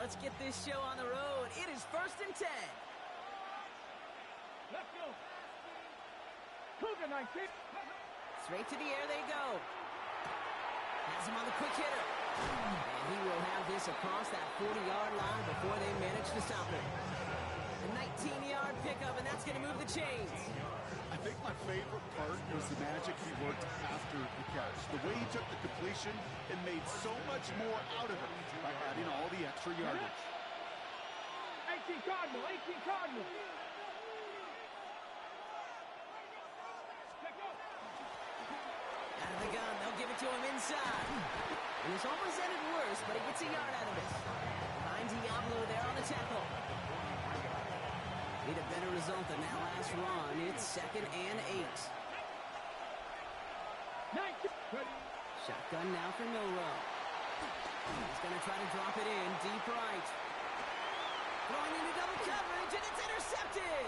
let's get this show on the road. It is 1st and 10. Let's go. Cougar 19. Straight to the air they go. Has him on the quick hitter. And he will have this across that 40-yard line before they manage to stop him. A 19-yard pickup, and that's going to move the chains. I think my favorite part was the magic he worked after the catch. The way he took the completion and made so much more out of it by adding all the extra yardage. 18 Cardinal, 18 Cardinal. Out of the gun, they'll give it to him inside. And it's almost ended worse, but he gets a yard out of it. Behind Diablo there on the tackle. Need a better result than that last run. It's 2nd and 8. Shotgun now for Milrow. He's going to try to drop it in deep right. Throwing into double coverage, and it's intercepted.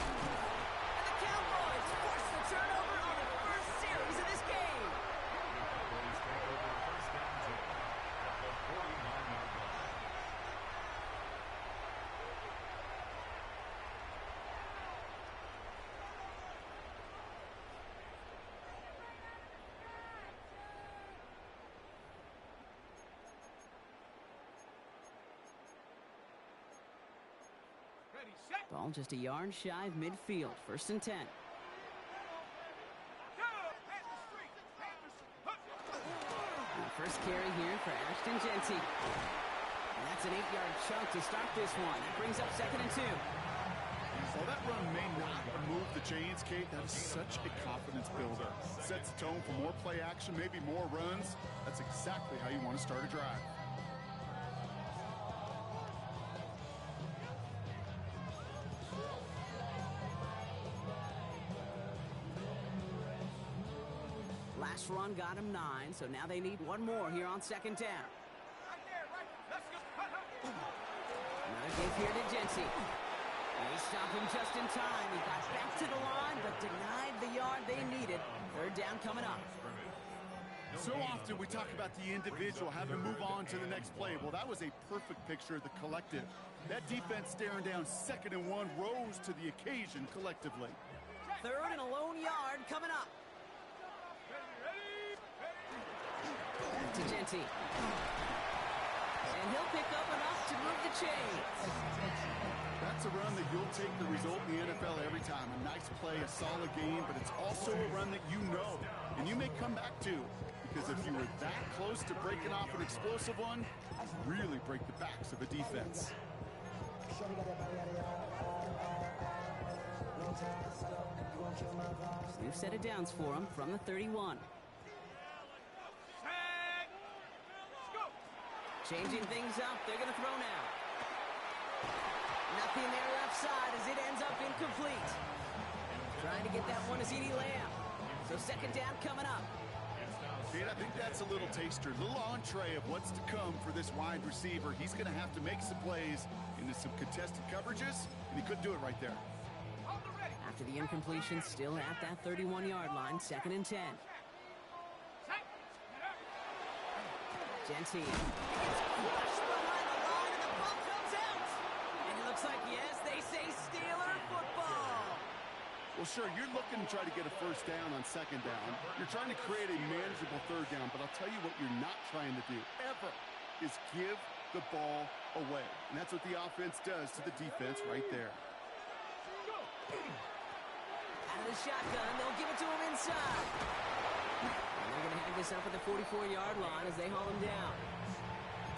And the Cowboys force the turnover on the first series of this game. Ball just a yard shy of midfield. 1st and 10. And the first carry here for Ashton Genty. And that's an 8-yard chunk to start this one. That brings up 2nd and 2. While that run may not remove the chains, Kate, that is such a confidence builder. Sets the tone for more play action, maybe more runs. That's exactly how you want to start a drive. Last run got him 9, so now they need one more here on 2nd down. Another give here to Genty. They stop him just in time. He got back to the line, but denied the yard they needed. 3rd down coming up. So often we talk about the individual having to move on to the next play. Well, that was a perfect picture of the collective. That defense staring down 2nd and 1 rose to the occasion collectively. 3rd and a lone yard coming up. Back to Genty. And he'll pick up enough to move the chains. That's a run that you'll take the result in the NFL every time. A nice play, a solid game, but it's also a run that you know, and you may come back to. Because if you were that close to breaking off an explosive one, you really break the backs of a defense. New set of downs for him from the 31. Changing things up, they're going to throw now. Nothing there left side as it ends up incomplete. Trying to get that one to CeeDee Lamb. So 2nd down coming up. Kate, I think that's a little taster, a little entree of what's to come for this wide receiver. He's going to have to make some plays into some contested coverages, and he couldn't do it right there. After the incompletion, still at that 31-yard line, 2nd and 10. Genty gets crushed behind the line, and the ball comes out. And it looks like, yes, they say Steeler football. Well, sure, you're looking to try to get a 1st down on 2nd down. You're trying to create a manageable 3rd down, but I'll tell you what you're not trying to do, ever, is give the ball away. And that's what the offense does to the defense right there. Out of the shotgun, they'll give it to him inside. And they're going to hang this up at the 44-yard line as they haul him down.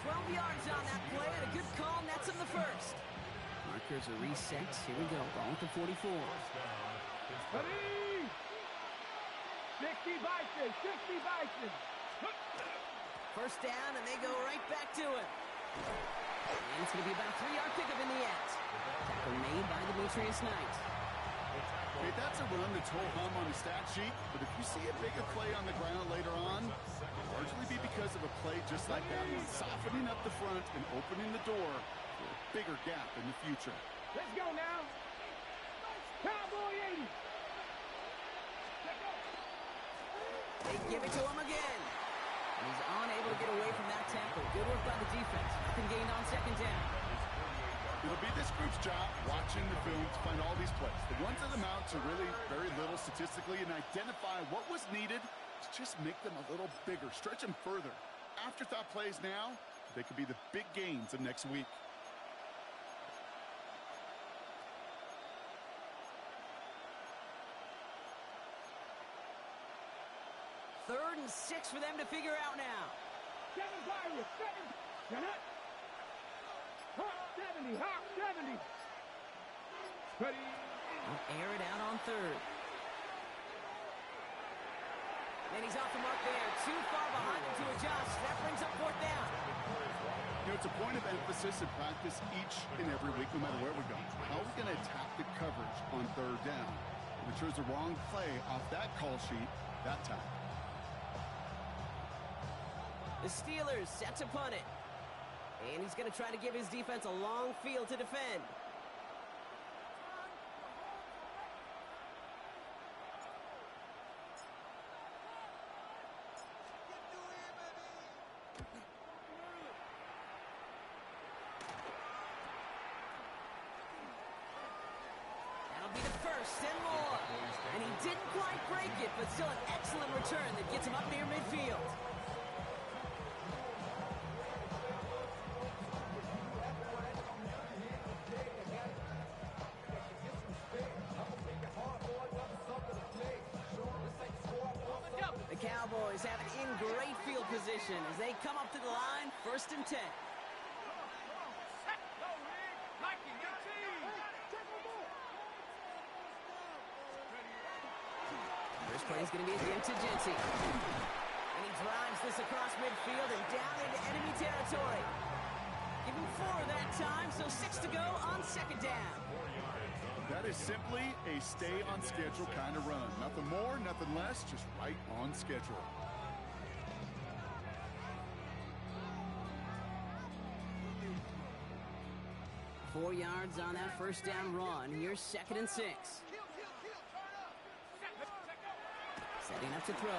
12 yards on that play, and a good call nets him the 1st. Markers are reset. Here we go. Ball at the 44. Ready? 60 Bison, 60 Bison. 1st down, and they go right back to it. And it's going to be about a 3-yard pickup in the end. Tackle made by Demetrius Knight. Okay, that's a run that's whole hum on the stat sheet, but if you see a bigger play on the ground later on, it'll largely be because of a play just like that one, softening up the front and opening the door for a bigger gap in the future. Let's go now. Cowboy 80. They give it to him again. And he's unable to get away from that tackle. Good work by the defense. Nothing gained on second down. It'll be this group's job watching the film to find all these plays. The ones that amount to really very little statistically and identify what was needed to just make them a little bigger, stretch them further. Afterthought plays now, they could be the big gains of next week. Third and 6 for them to figure out now. 7 Pirates, 7. You're not. Hawk 70, Hawk 70. Ready. We'll air it out on third. And he's off the mark there. Too far behind him to adjust. That brings up fourth down. You know, it's a point of emphasis in practice each and every week, no matter where we go. How are we going to attack the coverage on third down? We chose the wrong play off that call sheet that time. The Steelers set to punt it. And he's going to try to give his defense a long field to defend. That'll be the first and more. And he didn't quite break it, but still an excellent return that gets him up near midfield. The Cowboys have it in great field position as they come up to the line, 1st and 10. First play is going to be again to Genty. And he drives this across midfield and down into enemy territory. Give him 4 that time, so 6 to go on second down. That is simply a stay-on-schedule kind of run. Nothing more, nothing less, just right on schedule. Four yards on that first down run. Here's 2nd and 6. Setting up to throw.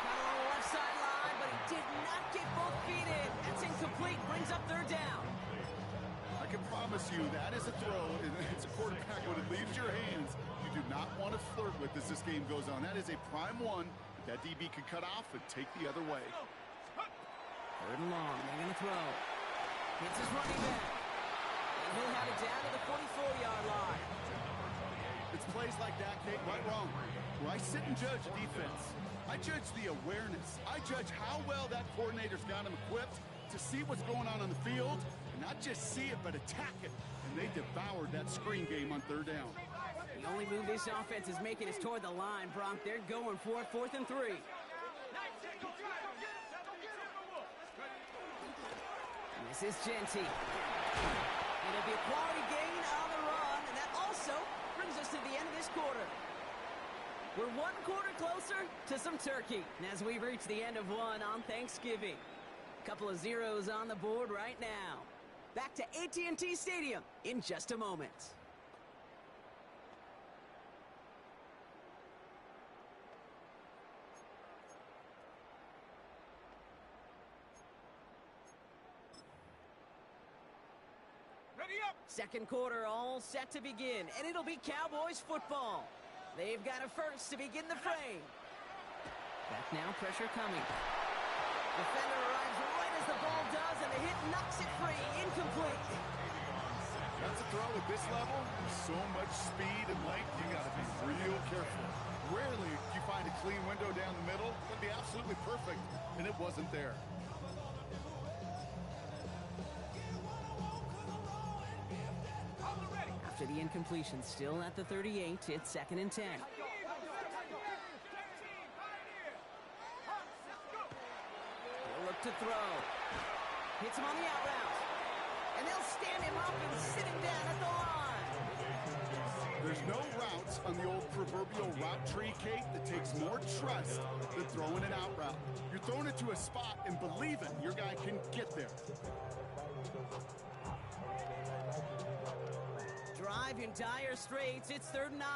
Got on the left sideline, but he did not get both feet in. That's incomplete. Brings up third down. I can promise you that is a throw, and it's a quarterback when it leaves your hands. You do not want to flirt with as this game goes on. That is a prime one that DB could cut off and take the other way. 3rd and long. They're going to throw. Hits his running back. And he'll have it down to the 44-yard line. It's plays like that, Kate, right wrong. Where I sit and judge a defense, I judge the awareness. I judge how well that coordinator's got him equipped to see what's going on the field, and not just see it, but attack it. And they devoured that screen game on 3rd down. The only move this offense is making is toward the line, Bronk. They're going for it, 4th and 3. This is Genty. It'll be a quality gain on the run, and that also brings us to the end of this quarter. We're 1 quarter closer to some turkey, and as we reach the end of one on Thanksgiving. Couple of zeros on the board right now. Back to AT&T Stadium in just a moment. Second quarter all set to begin, and it'll be Cowboys football. They've got a first to begin the frame. Back now, pressure coming. Defender arrives right as the ball does, and the hit knocks it free. Incomplete. That's a throw at this level. There's so much speed and length, you got to be real careful. Rarely do you find a clean window down the middle. It'd be absolutely perfect, and it wasn't there. After the incompletion, still at the 38, it's 2nd and 10. He'll look to throw. Hits him on the out route. And they'll stand him up and sit him down at the line. There's no routes on the old proverbial route tree, Kate, that takes more trust than throwing an out route. You're throwing it to a spot and believing your guy can get there. Drive in dire straits. It's 3rd and 9.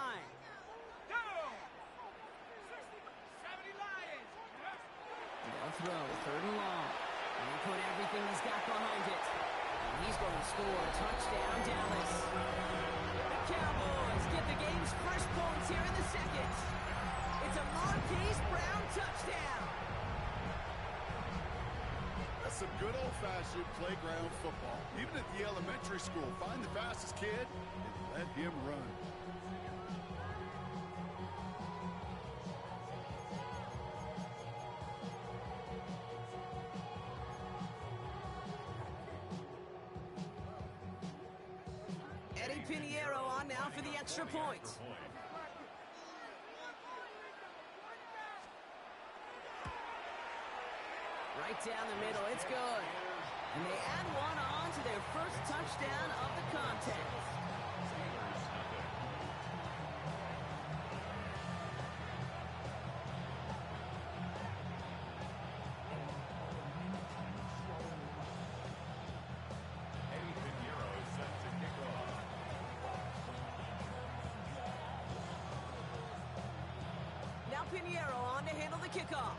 the throw, 3rd and long. And he put everything he's got behind it. And he's going to score. Touchdown, Dallas. The Cowboys get the game's first points here in the 2nd. It's a Marquise Brown touchdown. That's some good old-fashioned playground football. Even at the elementary school, find the fastest kid and let him run. Eddie Pinheiro on now for the extra point. Right down the middle, it's good. And they add one on to their first touchdown of the contest. Now Pinheiro on to handle the kickoff.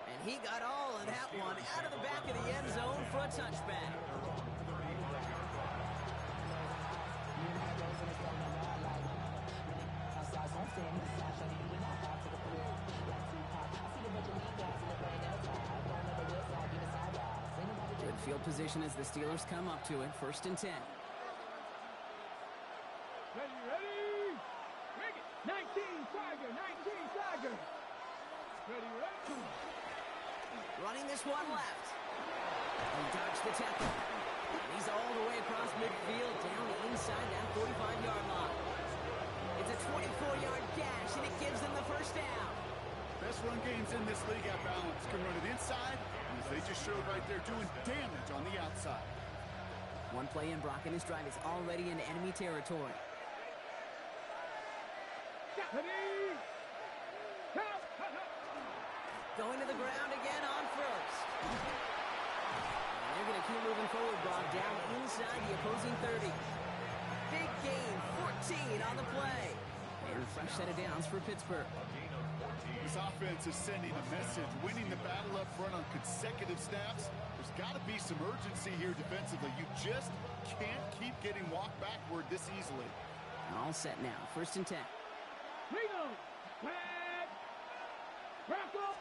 And he got all of that one out of the back of the end zone for a touchback. Good field position as the Steelers come up to it, 1st and 10. Ready? Bring it. 19 Tiger, 19 Tiger. Ready? Running this one left. He dodged the tackle. And he's all the way across midfield, down inside that 45-yard line. It's a 24-yard gash, and it gives them the first down. Best run games in this league at balance. Can run it inside, as they just showed right there, doing damage on the outside. One play in, Brock, and his drive is already in enemy territory. Ready? Going to the ground again on 1st. And they're going to keep moving forward, Brock, down inside the opposing 30. Big gain, 14 on the play. And a fresh set of downs for Pittsburgh. This offense is sending a message, winning the battle up front on consecutive snaps. There's got to be some urgency here defensively. You just can't keep getting walked backward this easily. All set now, 1st and 10. Reno. Flag. Rocco.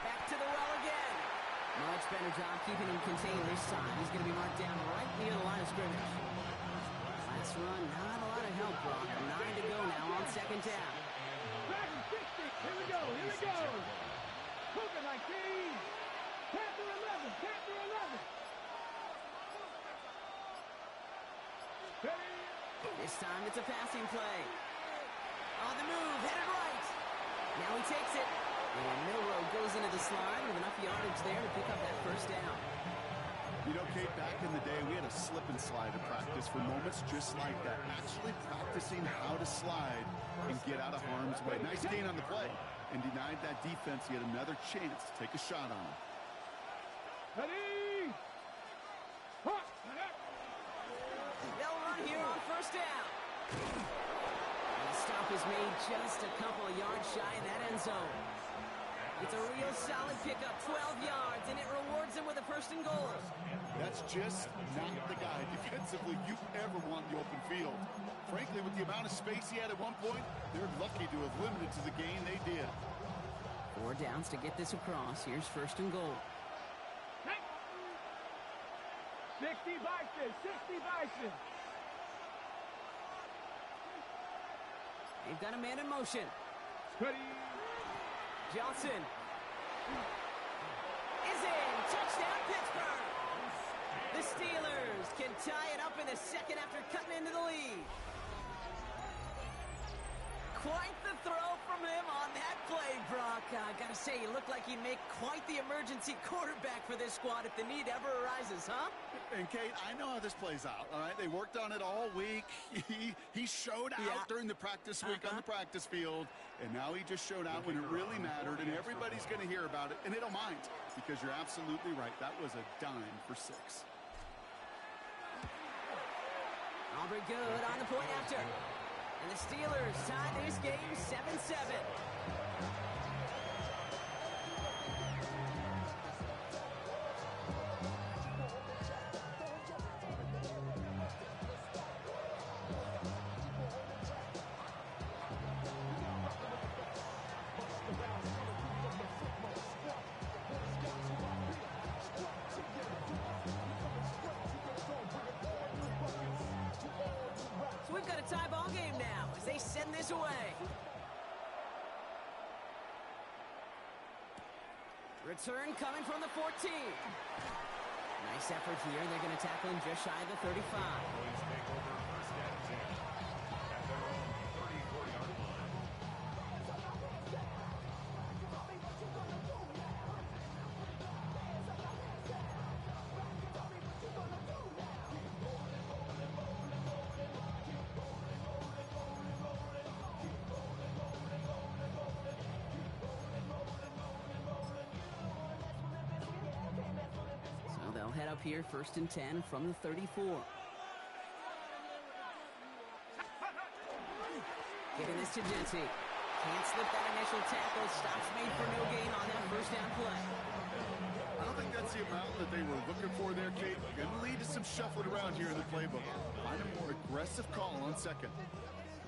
Back to the well again. Much better job keeping him contained this time. He's going to be marked down right near the line of scrimmage. Last run, not a lot of help, Brock. 9 to go now on 2nd down. Back and 60. Here we go. Cougar 19. Panther 11. Ready? This time it's a passing play. On the move, headed right. Now he takes it. And Milroe goes into the slide with enough yardage there to pick up that first down. You know, Kate, back in the day, we had a slip and slide at practice for moments just like that. Actually practicing how to slide and get out of harm's way. Nice gain on the play and denied that defense yet another chance to take a shot on him. Ready? Hot. They'll run here on 1st down. And the stop is made just a couple of yards shy in that end zone. It's a real solid pickup, 12 yards, and it rewards them with a 1st and goal. That's just not the guy defensively you ever want in the open field. Frankly, with the amount of space he had at one point, they're lucky to have limited to the gain they did. 4 downs to get this across. Here's 1st and goal. 60 Bison. They've got a man in motion. Ready? Johnson is in. Touchdown, Pittsburgh. The Steelers can tie it up in the 2nd after cutting into the lead. Quite the throw from him on that play, Brock. I gotta say, he looked like he'd make quite the emergency quarterback for this squad if the need ever arises, huh? And, Kate, I know how this plays out, all right? They worked on it all week. He showed out during the practice week on the practice field, and now he just showed out when it really mattered, and everybody's going to hear about it, and they don't mind, because you're absolutely right. That was a dime for 6. Aubrey good on the point after. And the Steelers tie this game 7-7. So we've got a tie ball game now as they send this away. Return coming from the 14. Nice effort here. They're going to tackle him just shy of the 35. They'll head up here, 1st and 10 from the 34. Giving this to Genty. Can't slip that initial tackle. Stops made for no gain on that first down play. I don't think that's the amount that they were looking for there, Kate. Going to lead to some shuffling around here in the playbook. Find a more aggressive call on 2nd.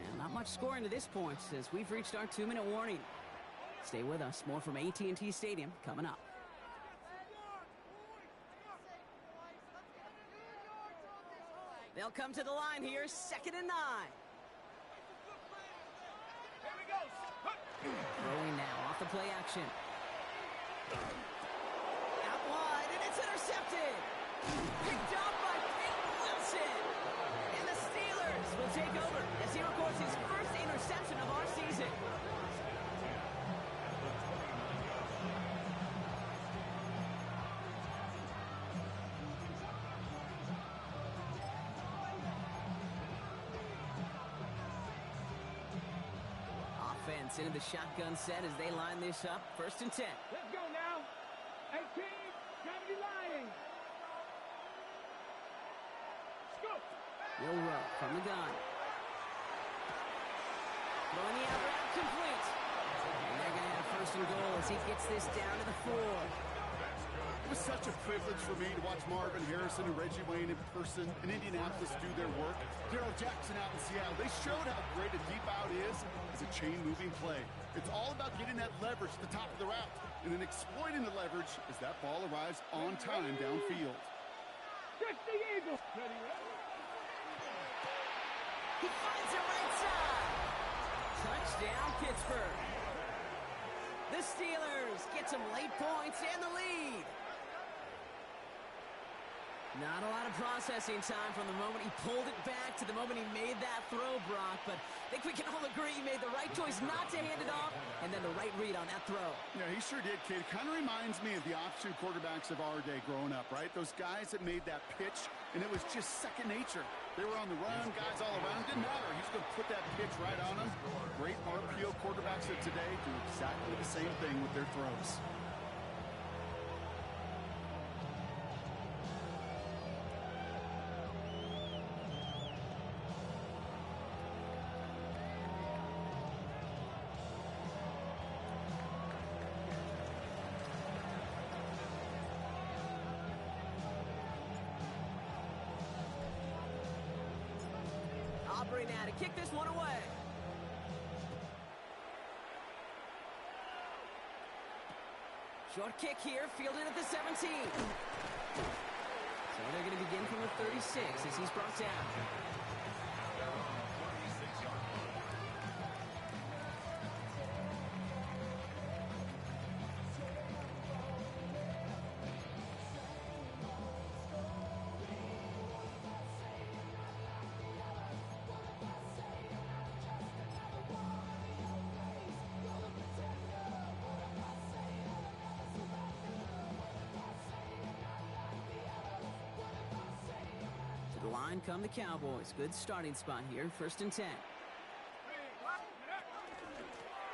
And not much scoring to this point as we've reached our 2-minute warning. Stay with us. More from AT&T Stadium coming up. They'll come to the line here, 2nd and 9. Throwing now off the play action. Out wide, and it's intercepted. Picked up by Peyton Wilson. And the Steelers will take over as he records his first interception of our season. Offense into the shotgun set as they line this up. 1st and 10. Let's go now. 18, time to be lying. Scoop. Will Rowe from the gun. Throwing the out route complete. And they're going to have 1st and goal as he gets this down to the 4. It was such a privilege for me to watch Marvin Harrison and Reggie Wayne in person in Indianapolis do their work. Darryl Jackson out in Seattle. They showed how great a deep out is as a chain-moving play. It's all about getting that leverage at the top of the route and then exploiting the leverage as that ball arrives on time downfield. Just the Eagle. Ready, ready. He finds it right side. Touchdown, Pittsburgh. The Steelers get some late points and the lead. Not a lot of processing time from the moment he pulled it back to the moment he made that throw, Brock. But I think we can all agree he made the right choice not to hand it off and then the right read on that throw. Yeah, he sure did, kid. Kind of reminds me of the option quarterbacks of our day growing up, right? Those guys that made that pitch, and it was just second nature. They were on the run, guys all around. Didn't matter. He's going to put that pitch right on them. Great RPO quarterbacks of today do exactly the same thing with their throws. Aubrey now to kick this one away. Short kick here, fielded at the 17. So they're going to begin from the 36 as he's brought down. Line come the Cowboys. Good starting spot here. 1st and 10.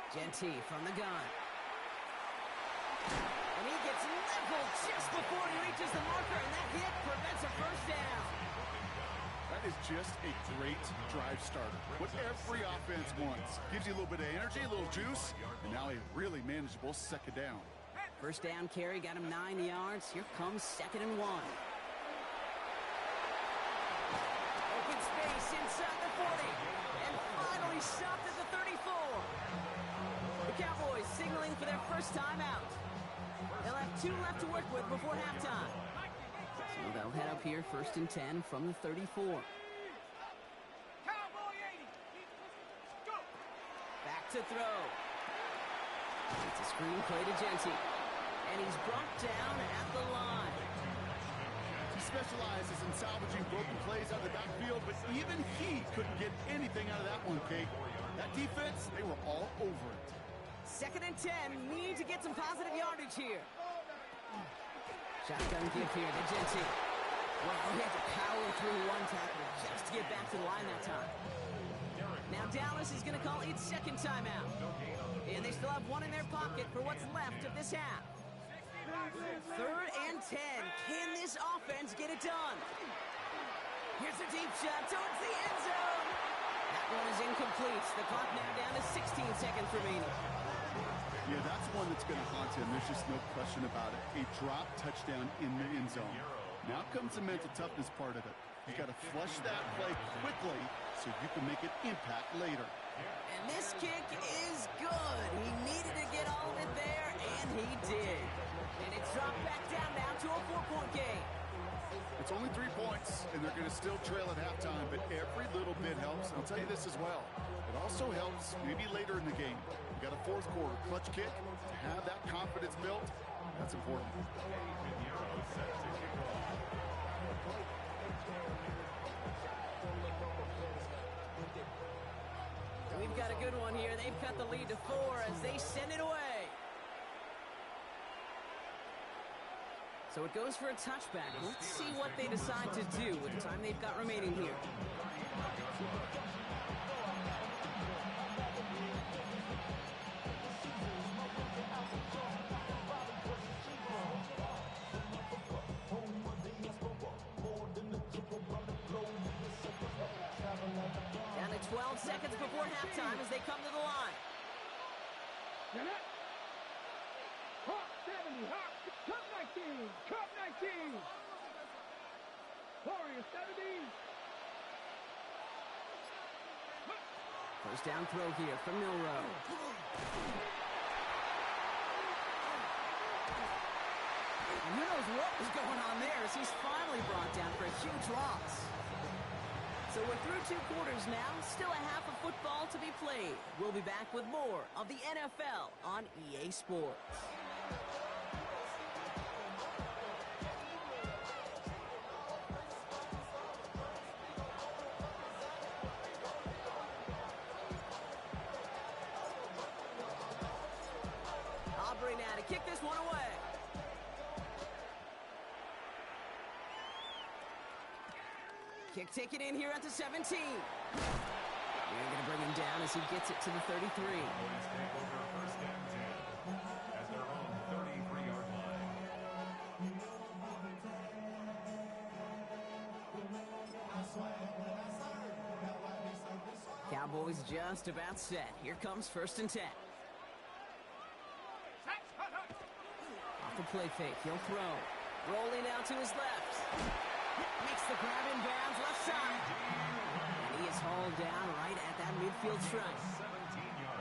Genty from the gun. And he gets leveled just before he reaches the marker, and that hit prevents a 1st down. The That is just a great drive starter. What every offense wants. Gives you a little bit of energy, a little juice, and now a really manageable second down. First down carry got him 9 yards. Here comes 2nd and 1. Open space inside the 40. And finally stopped at the 34. The Cowboys signaling for their first timeout. They'll have 2 left to work with before halftime. So they'll head up here 1st and 10 from the 34. Back to throw. It's a screen play to Genty. And he's brought down at the line. He specializes in salvaging broken plays out of the backfield, but even he couldn't get anything out of that one, Kate. That defense, they were all over it. 2nd and 10. Need to get some positive yardage here. Shotgun give here to Genty. Well, he had to power through one tackle just to get back to the line that time. Now Dallas is going to call its 2nd timeout. And they still have 1 in their pocket for what's left of this half. 3rd and 10. Can this offense get it done? Here's a deep shot towards the end zone. That one is incomplete. The clock now down to 16 seconds remaining. Yeah, that's one that's going to haunt him. There's just no question about it. A drop touchdown in the end zone. Now comes the mental toughness part of it. You got to flush that play quickly so you can make an impact later. And this kick is good. He needed to get all of it there, and he did. And it's dropped back down now to a 4-point game. It's only 3 points, and they're going to still trail at halftime, but every little bit helps. And I'll tell you this as well. It also helps maybe later in the game. You got a 4th quarter clutch kick. To have that confidence built, that's important. We've got a good one here. They've cut the lead to 4 as they send it away. So it goes for a touchback. Let's see what they decide to do with the time they've got remaining here. Down to 12 seconds before halftime as they come to the line. Hawk 70, Hawk, Cup 19, Cup 19. Warrior 70. First down throw here from Milrow. And who knows what was going on there as he's finally brought down for a huge loss. So we're through 2 quarters now, still a half of football to be played. We'll be back with more of the NFL on EA Sports. Aubrey now to kick this one away. Kick taken in here at the 17. They're going to bring him down as he gets it to the 33. Cowboys just about set. Here comes 1st and 10. Off the play fake, he'll throw. Rolling out to his left. Makes the grab in bounds left side. And he is hauled down right at that midfield stripe.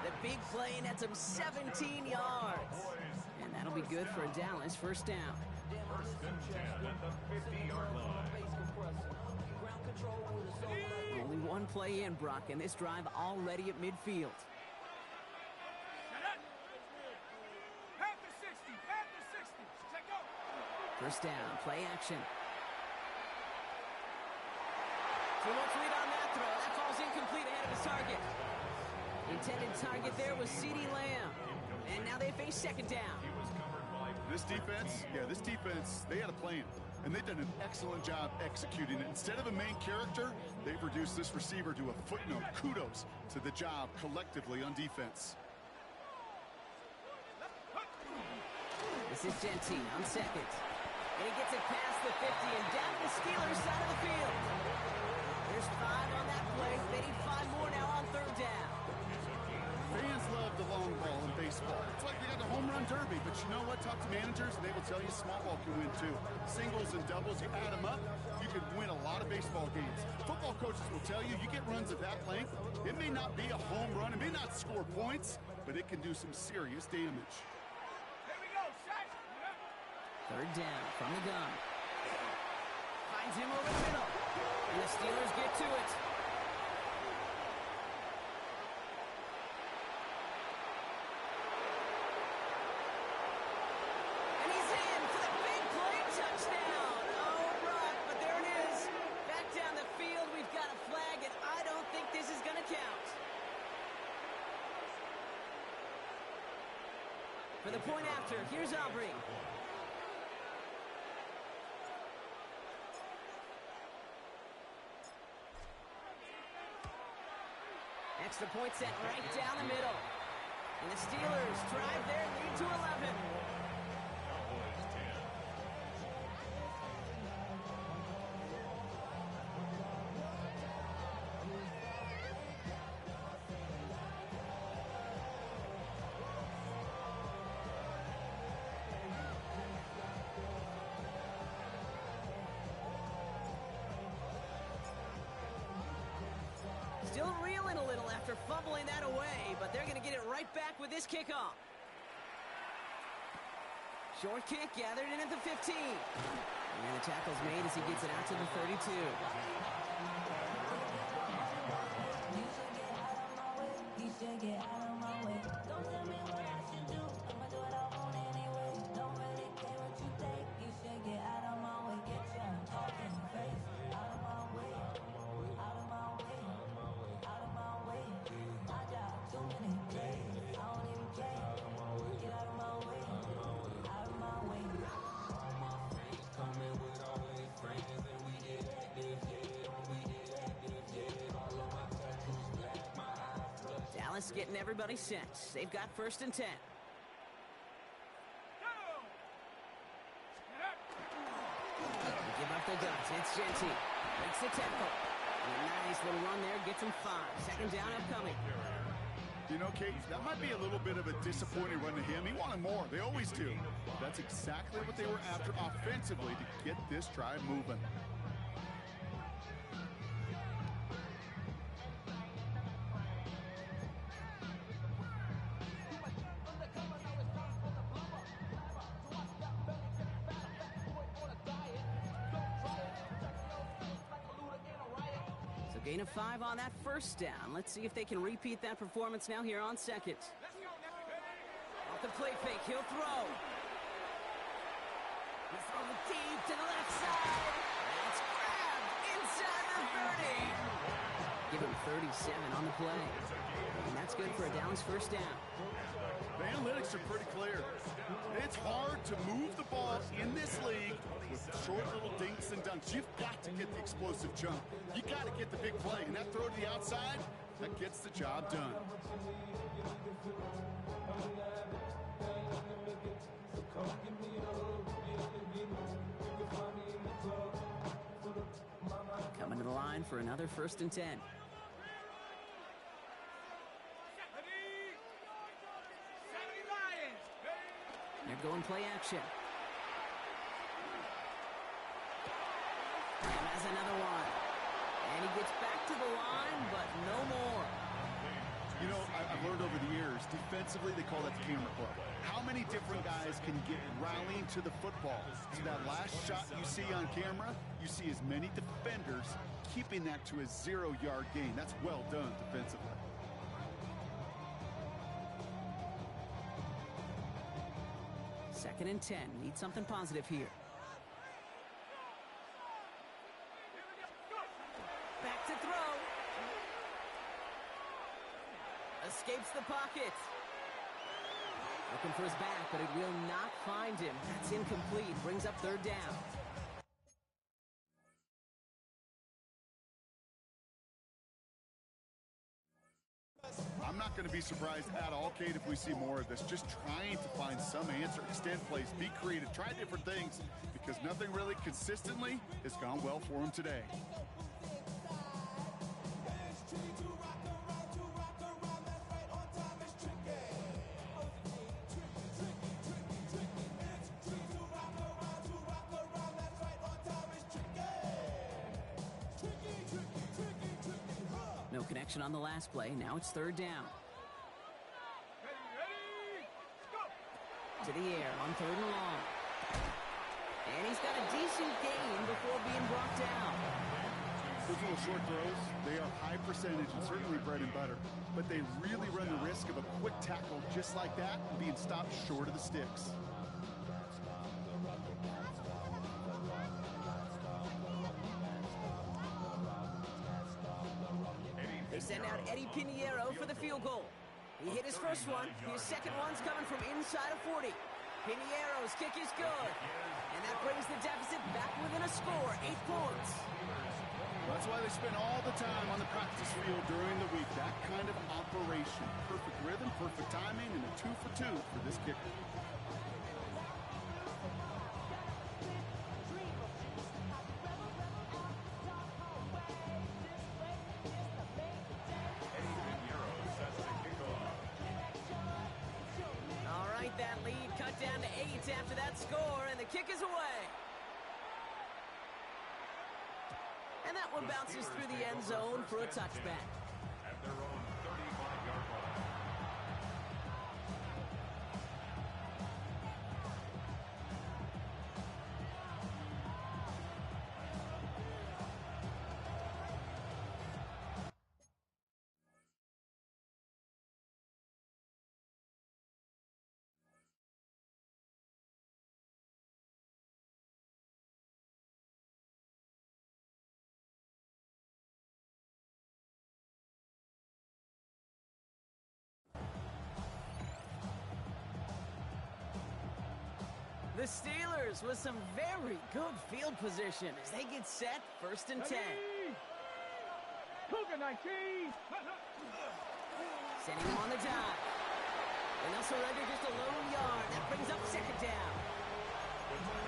The big play nets him 17 yards. And that'll be good for a Dallas 1st down. 1st and 10 at the 50-yard line. Only one play in, Brock, and this drive already at midfield. First down, play action. Too much lead on that throw. That falls incomplete ahead of his target. Intended target there was CeeDee Lamb. And now they face 2nd down. This defense, they had a plan. And they've done an excellent job executing it. Instead of a main character, they've reduced this receiver to a footnote. Kudos to the job collectively on defense. This is Genty on 2nd. And he gets it past the 50 and down the Steelers' side of the field. Steelers 5 on that play. They need 5 more now on third down. Fans love the long ball in baseball. It's like they got the home run derby, but you know what? Talk to managers, and they will tell you small ball can win too. Singles and doubles, you add them up, you can win a lot of baseball games. Football coaches will tell you, you get runs of that length, it may not be a home run, it may not score points, but it can do some serious damage. Here we go, shot. Third down from the gun. Finds him over the middle. And the Steelers get to it. And he's in for the big play touchdown. Oh, Brock, but there it is. Back down the field, we've got a flag, and I don't think this is going to count. For the point after, here's Aubrey. Extra point set right down the middle. And the Steelers drive their lead to 11. Still reeling a little after fumbling that away, but they're going to get it right back with this kickoff. Short kick gathered in at the 15. And the tackle's made as he gets it out to the 32. Dallas getting everybody set. They've got 1st and 10. They give up the guts. It's Genty. Makes the tackle. And a nice little run there. Gets him 5. 2nd down upcoming. You know, Kate, that might be a little bit of a disappointing run to him. He wanted more. They always do. That's exactly what they were after offensively to get this drive moving. Gain of 5 on that 1st down. Let's see if they can repeat that performance now here on 2nd. Off the play fake, he'll throw. He's throwing deep to the left side. It's grabbed inside the 30. Give him 37 on the play. And that's good for a Dallas 1st down. The analytics are pretty clear. It's hard to move the ball in this league with short little dinks and dunks. You've got to get the explosive jump. You got to get the big play, and that throw to the outside, that gets the job done. Coming to the line for another 1st and 10. They're going play action. And has another one. And he gets back to the line, but no more. You know, I've learned over the years, defensively, they call that the camera club. How many different guys can get rallying to the football? So that last shot you see on camera, you see as many defenders keeping that to a 0-yard gain. That's well done defensively. Second and 10. Need something positive here. Back to throw. Escapes the pocket. Looking for his back, but it will not find him. That's incomplete. Brings up 3rd down. I'm not going to be surprised at all, Kate, if we see more of this. Just trying to find some answer, extend plays, be creative, try different things, because nothing really consistently has gone well for him today. action on the last play. Now it's third down. Ready, go! To the air on third and long. And he's got a decent gain before being brought down. Those little short throws, they are high percentage and certainly bread and butter. But they really run the risk of a quick tackle just like that and being stopped short of the sticks. They send out Eddie Pinheiro for the field goal. He hit his first one. His second one's coming from inside of 40. Pinheiro's kick is good. And that brings the deficit back within a score, 8 points. That's why they spend all the time on the practice field during the week. That kind of operation. Perfect rhythm, perfect timing, and a 2 for 2 for this kicker. All right, that lead cut down to 8 after that score, and the kick is away. And that one bounces through the end zone for a touchback. At their own 35-yard line. The Steelers with some very good field position as they get set, first and 10. Cougar 19! Sending him on the dive. And they'll surrender just a lone yard. That brings up second down.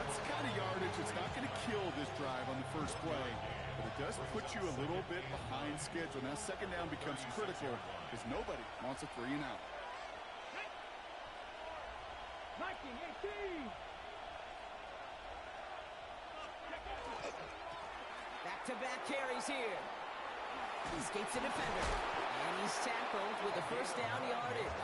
That's the kind of yardage that's not going to kill this drive on the first play, but it does put you a little bit behind schedule. Now second down becomes critical because nobody wants a 3 and out. 19-18! Back-to-back carries here. He escapes a defender. And he's tackled with the first down yardage.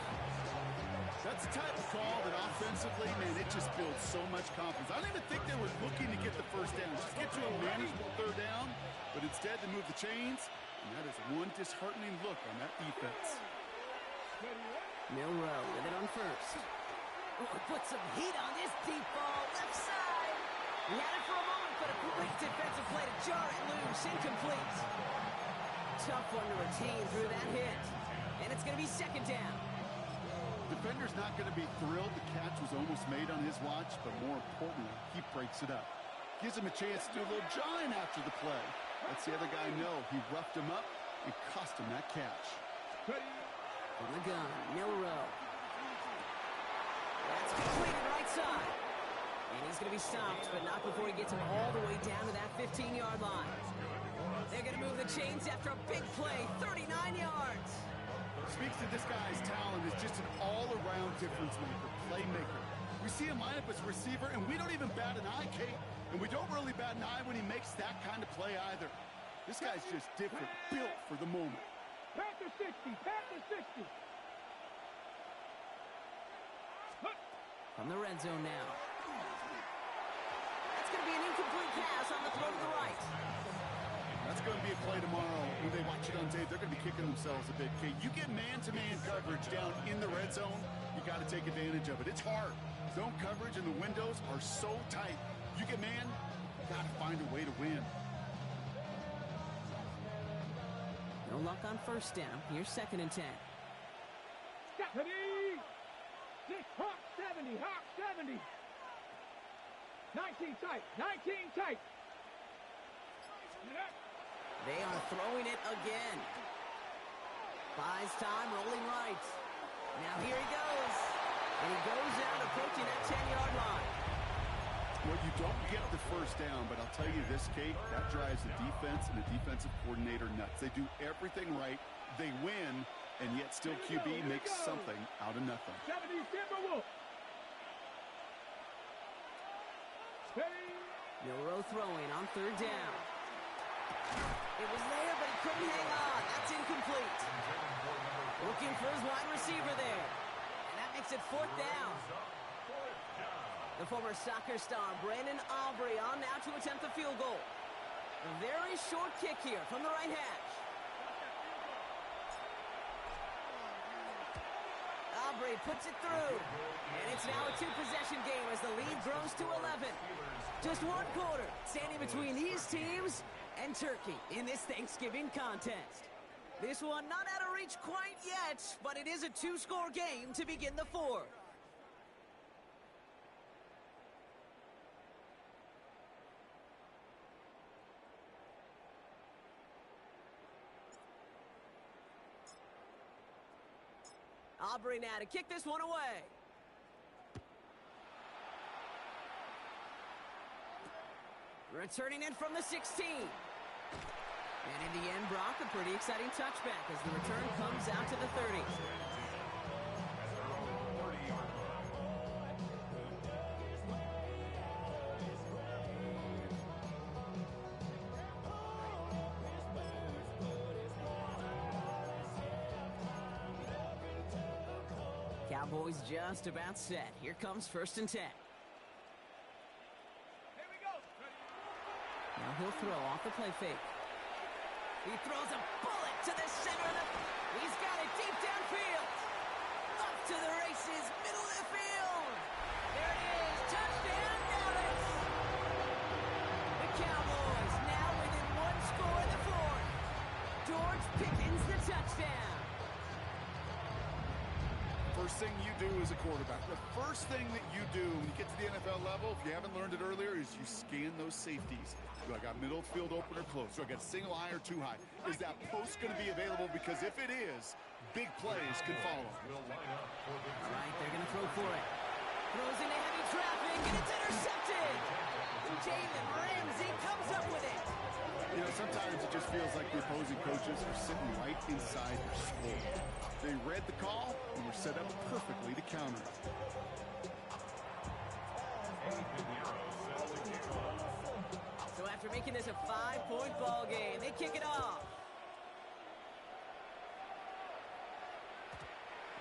That's the type of call that offensively, man, it just builds so much confidence. I don't even think they were looking to get the first down. Just get to a manageable third down, but instead they move the chains, and that is one disheartening look on that defense. Milrow with it on first. Oh, put some heat on this deep ball, left side. He had it for a moment, but a great defensive play to jar it loose, incomplete. Tough one to retain through that hit. And it's going to be second down. Defender's not going to be thrilled the catch was almost made on his watch, but more importantly, he breaks it up. Gives him a chance to do a little jawing after the play. Lets the other guy know he roughed him up and cost him that catch. On the gun, Milrow. That's completed right side. And he's going to be stopped, but not before he gets him all the way down to that 15-yard line. They're going to move the chains after a big play, 39 yards. Speaks to this guy's talent as just an all-around difference maker, playmaker. We see him line up as a receiver, and we don't even bat an eye, Kate. And we don't really bat an eye when he makes that kind of play either. This guy's just different, built for the moment. Panther 60, Panther 60. From the red zone now. That's going to be an incomplete pass on the throw to the right. That's going to be a play tomorrow. When they watch it on tape, they're going to be kicking themselves a bit. Kate, you get man-to-man coverage down in the red zone, you got to take advantage of it. It's hard. Zone coverage and the windows are so tight. You get man, you got to find a way to win. No luck on first down. Here's second and 10. Stephanie! Hawk 70, Hawk 70. 19 tight, 19 tight. They are throwing it again. Buys time, rolling right. Now here he goes. And he goes out approaching that 10-yard line. Well, you don't get the first down, but I'll tell you this, Kate, that drives the defense and the defensive coordinator nuts. They do everything right. They win, and yet still QB makes something out of nothing. 70 Timberwolf. Milrow throwing on third down. It was there, but he couldn't hang on. That's incomplete. Looking for his wide receiver there. And that makes it 4th down. The former soccer star, Brandon Aubrey, on now to attempt the field goal. A very short kick here from the right hash. Aubrey puts it through. And it's now a 2-possession game as the lead grows to 11. Just 1 quarter standing between these teams and Turkey in this Thanksgiving contest. This one not out of reach quite yet, but it is a 2-score game to begin the 4th. Aubrey now to kick this one away. Returning in from the 16. And in the end, Brock, a pretty exciting touchback as the return comes out to the 30. Cowboys just about set. Here comes 1st and 10. Now he'll throw off the play fake. He throws a bullet to the center of the... He's got it deep downfield. Up to the races, middle of the field. There it is, touchdown Dallas. The Cowboys now within 1 score in the 4th. George Pickens the touchdown. First thing you do as a quarterback, the first thing that you do when you get to the NFL level, if you haven't learned it earlier, is you scan those safeties. Do I got middle field open or close? Do I got single high or too high? Is that post going to be available? Because if it is, big plays can follow. All right, they're going to throw for it. Throws into heavy traffic, and it's intercepted. Jalen Ramsey comes up with it. You know, sometimes it just feels like the opposing coaches are sitting right inside your skull. They read the call and were set up perfectly to counter. So after making this a 5-point ball game, they kick it off.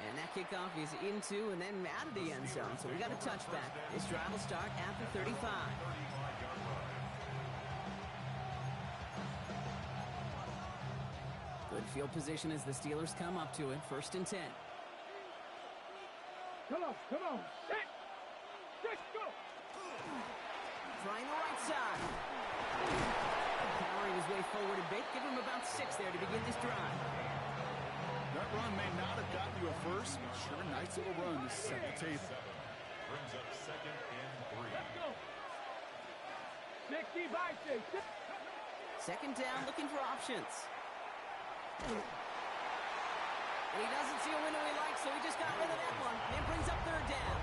And that kickoff is into and then out of the end zone. So we got a touchback. This drive will start after 35. Good field position as the Steelers come up to it. 1st and 10. Come on. Set. Let's go. Trying the right side. Powering his way forward a bit. Give him about 6 there to begin this drive. That run may not have gotten you a first, but sure, nice little run to set the table. Brings up 2nd and 3. Let's go. 60 by 6. 2nd down, looking for options. And he doesn't see a window he likes, so he just got rid of that one. And brings up 3rd down.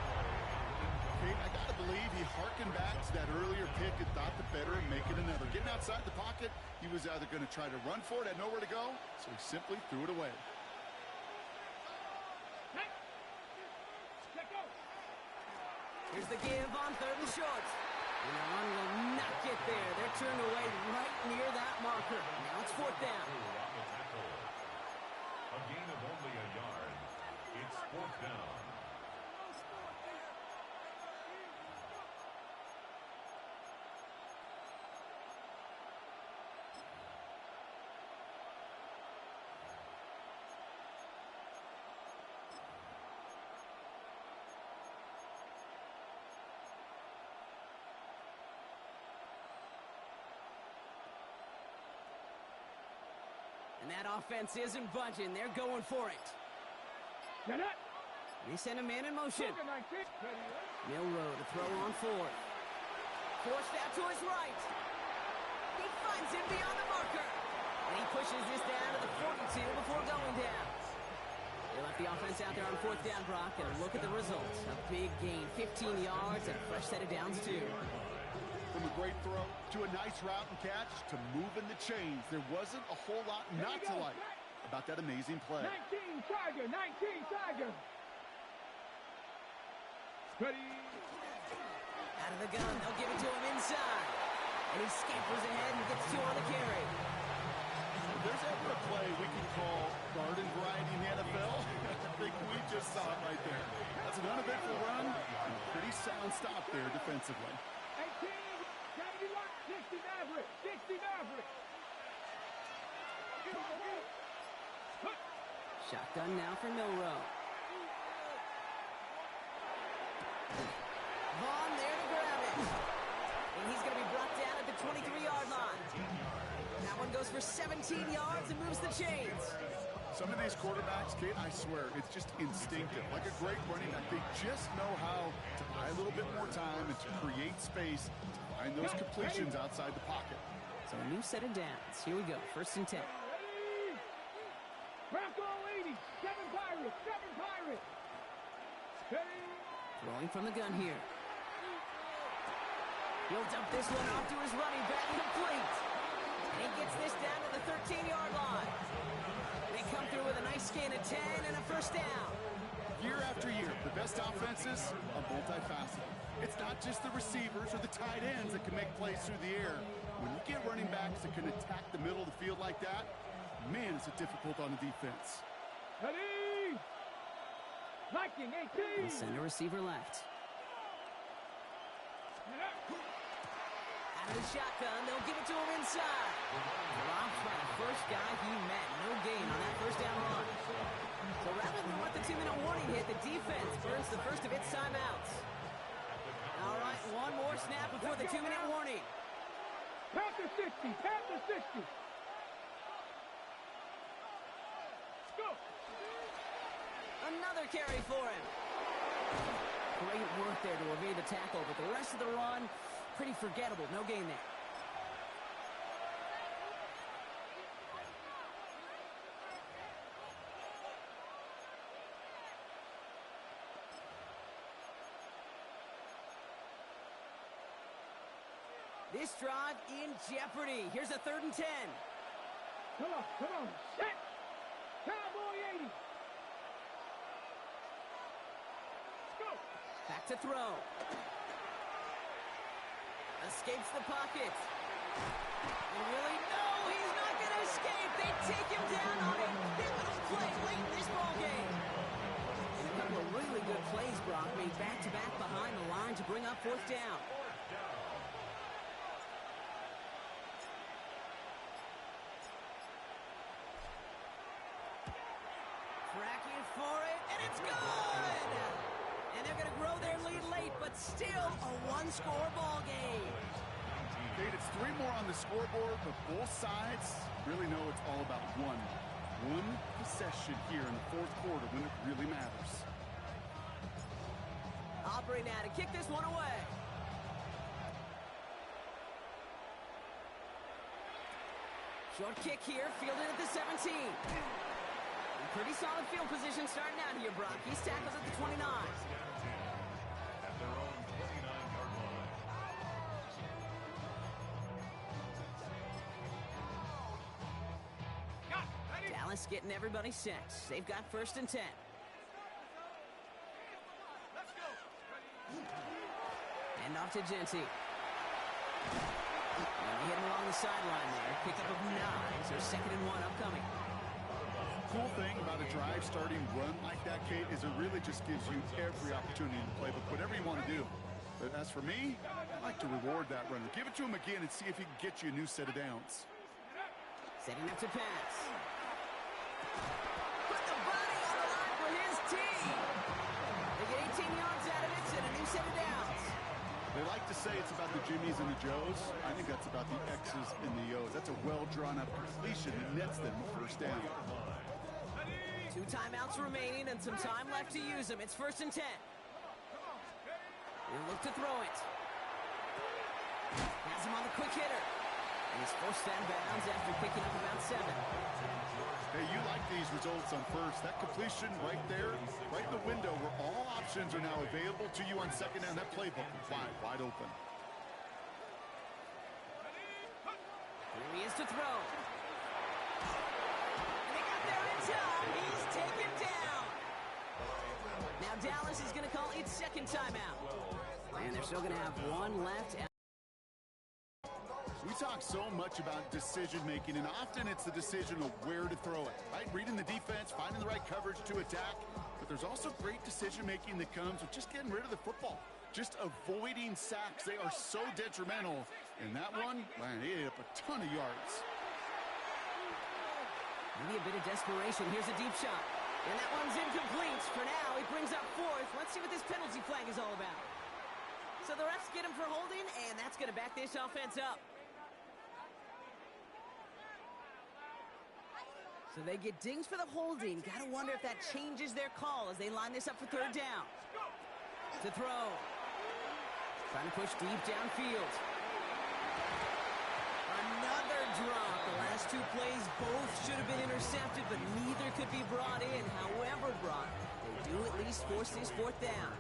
Kate, I got to believe he harkened back to that earlier pick and thought the better and make it another. Getting outside the pocket, he was either going to try to run for it, had nowhere to go, so he simply threw it away. Here's the give on 3rd and short. And the run will not get there. They're turned away right near that marker. Now it's 4th down. A gain of only a yard. It's 4th down. And that offense isn't budging. They're going for it. They send a man in motion. Milrow to throw on 4th. Forced out to his right. He finds him beyond the marker. And he pushes this down to the 42 before going down. They left the offense out there on 4th down, Brock, and look at the results. A big gain, 15 yards, and a fresh set of downs, too. From a great throw to a nice route and catch to moving the chains, there wasn't a whole lot not to like about that amazing play. 19 Tiger. Ready. Out of the gun, they'll give it to him inside. And he scampers ahead and gets 2 on the carry. there's ever a play we can call garden variety in the NFL, I think we just saw it right there. That's an uneventful run and a pretty sound stop there defensively. 18, 71, 60 Maverick, 60 Maverick. Shotgun now for Milrow. Vaughn there to grab it. And he's going to be brought down at the 23-yard line. That one goes for 17 yards and moves the chains. Some of these quarterbacks, Kate, I swear, it's just instinctive. Like a great running back, they just know how to buy a little bit more time and to create space to find those completions outside the pocket. So a new set of downs. Here we go, 1st and 10. Bronco 80, 7 Pirates, 7 Pirates. Steady. Throwing from the gun here. He'll dump this one off to his running back, complete. And he gets this down to the 13-yard line. They come through with a nice gain of 10 and a 1st down. Year after year, the best offenses are multifaceted. It's not just the receivers or the tight ends that can make plays through the air. When you get running backs that can attack the middle of the field like that, man, is it difficult on the defense. Ready. Viking 18. We'll send a receiver left. Out of the shotgun, they'll give it to him inside. Dropped by the first guy he met. No gain on that 1st down run. So rather than let the 2-minute warning hit, the defense burns the first of its timeouts. All right, one more snap before the 2-minute warning. Panther 60, Panther 60. Go. Another carry for him. Great work there to evade the tackle, but the rest of the run, pretty forgettable. No gain there. This drive in jeopardy. Here's a 3rd and 10. Come on, set. Cowboy 80. Go. Back to throw. Escapes the pocket. And really, no, he's not going to escape. They take him down on a pivotal play late in this ball game. And a couple of really good plays, Brock, made back-to-back behind the line to bring up 4th down. Tracking for it, and it's good! And they're going to grow their lead late, but still a one-score ball game. Kate, it's 3 more on the scoreboard, but both sides really know it's all about one possession here in the 4th quarter when it really matters. Aubrey now to kick this one away. Short kick here, fielded at the 17. Pretty solid field position starting out here, Brock. He's tackled at the 29. At their own 29-yard line. Dallas getting everybody set. They've got 1st and 10. Hand off to Genty. And they hit him along the sideline there. Pickup of 9, so 2nd and 1 upcoming. Cool thing about a drive starting run like that, Kate, is it really just gives you every opportunity to play, but whatever you want to do. But as for me, I like to reward that runner. Give it to him again and see if he can get you a new set of downs. Setting up to pass. Put the body on the line for his team. They get 18 yards out of it and a new set of downs. They like to say it's about the Jimmies and the Joes. I think that's about the X's and the O's. That's a well-drawn-up completion that nets them a 1st down. 2 timeouts remaining and some time left to use them. It's 1st and 10. He'll look to throw it. Has him on the quick hitter. And he's forced out of bounds after picking up about 7. Hey, you like these results on 1st. That completion right there, right in the window where all options are now available to you on 2nd down. That playbook is wide open. Here he is to throw. And they got there in time. He's taken down. Now Dallas is going to call its 2nd timeout. And they're still going to have 1 left. We talk so much about decision-making, and often it's the decision of where to throw it, right? Reading the defense, finding the right coverage to attack. But there's also great decision-making that comes with just getting rid of the football, just avoiding sacks. They are so detrimental. And that one, man, he ate up a ton of yards. Maybe a bit of desperation. Here's a deep shot. And that one's incomplete. For now, he brings up fourth. Let's see what this penalty flag is all about. So the refs get him for holding, and that's going to back this offense up. So they get dings for the holding. Got to wonder if that changes their call as they line this up for third down. To throw. Trying to push deep downfield. Another drop. The last two plays both should have been intercepted, but neither could be brought in. However, Brock, they do at least force this fourth down.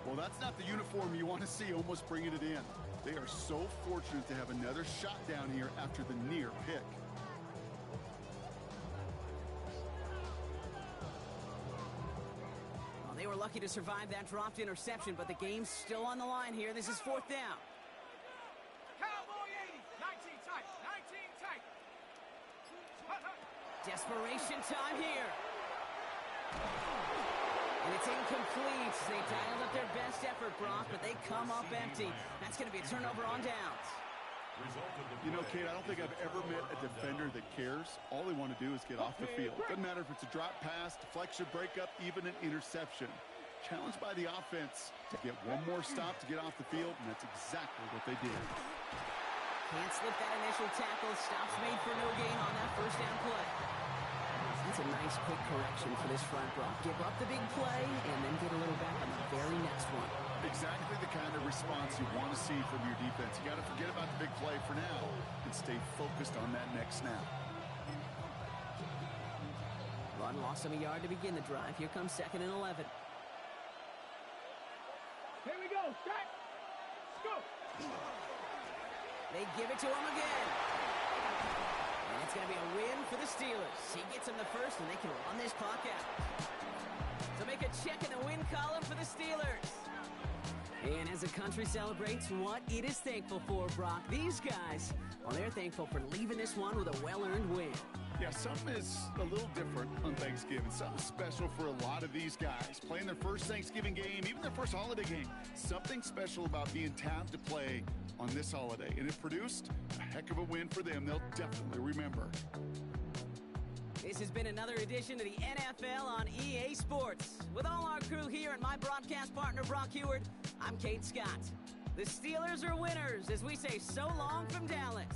Well, that's not the uniform you want to see almost bringing it in. They are so fortunate to have another shot down here after the near pick. Well, they were lucky to survive that dropped interception, but the game's still on the line here. This is fourth down. Cowboy 80, 19 tight, 19 tight. Desperation time here. And it's incomplete. They dialed up their best effort, Brock, but they come up empty. That's going to be a turnover on downs. You know, Kate, I don't think I've ever met a defender that cares. All they want to do is get off the field. Doesn't matter if it's a drop pass, deflection, breakup, even an interception. Challenged by the offense to get one more stop to get off the field, and that's exactly what they did. Can't slip that initial tackle. Stops made for no gain on that first down play. That's a nice quick correction for this front, Brock. Give up the big play and then get a little back on the very next one. Exactly the kind of response you want to see from your defense. You got to forget about the big play for now and stay focused on that next snap. Run lost him a yard to begin the drive. Here comes 2nd and 11. Here we go, set, go. They give it to him again. And it's going to be a win for the Steelers. He gets him the first, and they can run this clock out. So make a check in the win column for the Steelers. And as the country celebrates what it is thankful for, Brock, these guys, well, they're thankful for leaving this one with a well-earned win. Yeah, something is a little different on Thanksgiving. Something special for a lot of these guys. Playing their first Thanksgiving game, even their first holiday game. Something special about being tapped to play on this holiday. And it produced a heck of a win for them. They'll definitely remember. This has been another edition of the NFL on EA Sports. With all our crew here and my broadcast partner, Brock Heward, I'm Kate Scott. The Steelers are winners as we say so long from Dallas.